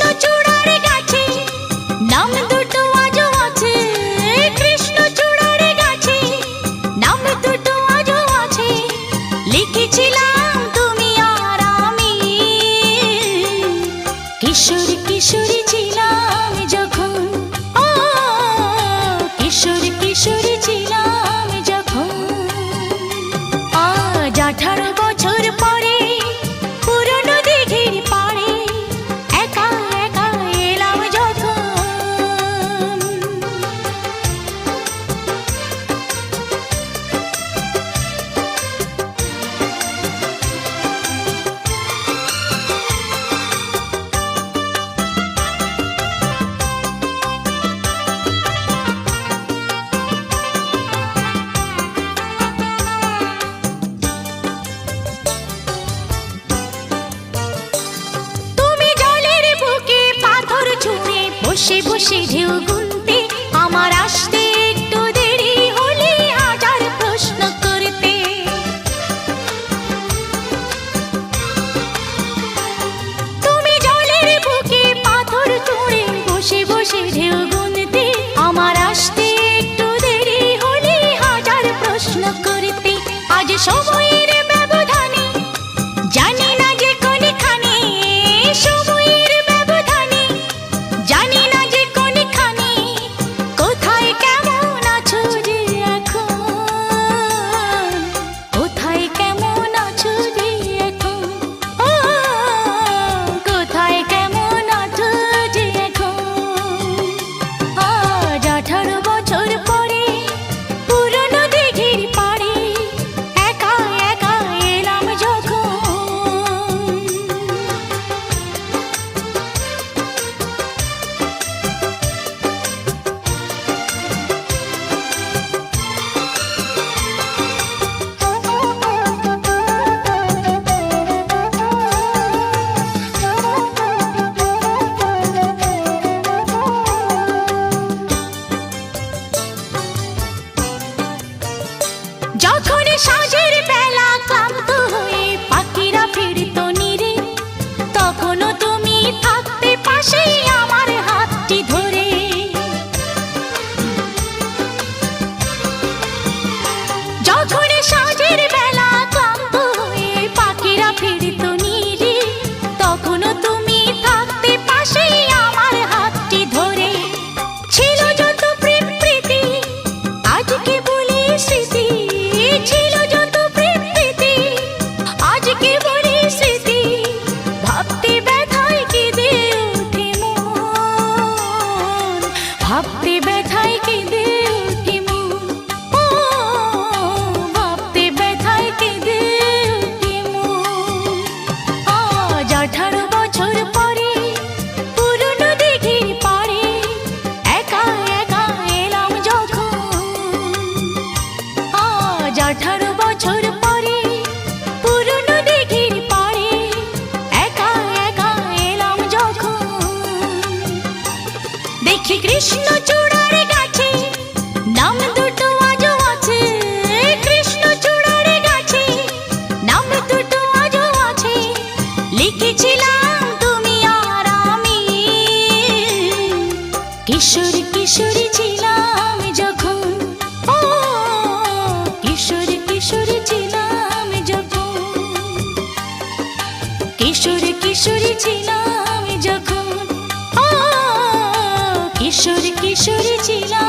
কৃষ্ণচূড়ার গাছে নাম দুটো আজও আছে, কৃষ্ণচূড়ার গাছে নাম দুটো আজও আছে। লিখেছিলাম তুমি আর আমি, কিশোর কিশোরী ছিলাম যখন, ও কিশোর কিশোরী ছিলাম যখন। আজ 18 বছর পরে পুরনো দিঘির পাড়ে একা একা এলাম যখন। বসে বসে ঢেউ গুনতে আমার আসতে একটু দেরি হলে হাজার প্রশ্ন করতে। তুমি জলের বুকে পাথর ছুঁড়ে বসে বসে ঢেউ গুনতে আমার আসতে একটু দেরি হলে হাজার প্রশ্ন করতে। আজ সময়ের ব্যবধানে জানি না যে কোনখানে, সময়ের ব্যবধানে জানি না যে কোনখানে, কোথায় কেমন আছো যে এখন, কোথায় কেমন আছো যে এখন, ও কোথায় কেমন আছো যে এখন। আজ 18 বছর পরে পুরনো দিঘির পাড়ে একা একা এলাম যখন। যখন সাঁঝের বেলা ক্লান্ত হয়ে পাখিরা ফিরতো নীরে, তখনও তুমি থাকতে পাশে আমার হাতটি ধরে। যখন সাঁঝের বেলা ক্লান্ত হয়ে পাখিরা ফিরতো নীরে, তখনও তুমি থাকতে পাশে আমার হাতটি ধরে। ছিল যত প্রেম প্রীতি আজকে বলি স্মৃতি, ছিল যত প্রেম প্রীতি আজকে বলি স্মৃতি। ভাবতে ব্যথায় কেঁদে ওঠে মন, ভাবতে ব্যথায় কেঁদে ওঠে মন, ও ভাবতে ব্যথায় কেঁদে ওঠে মন। আজ 18 বছর পরে পুরনো দিঘির পাড়ে একা একা এলাম যখন। আজ 18 বছর পরে পুরনো দিঘির পাড়ে একা একা এলাম যখন। দেখি কৃষ্ণচূড়ার গাছে নাম দুটো আজও আছে, কৃষ্ণচূড়ার গাছে নাম দুটো আজও আছে। লিখেছিলাম তুমি আর আমি, কিশোর কিশোরী ছিলাম যখন, ও কিশোর কিশোরী ছিলাম যখন, কিশোর কিশোরী ছিলাম যখন, ও কিশোর কিশোরী ছিলাম।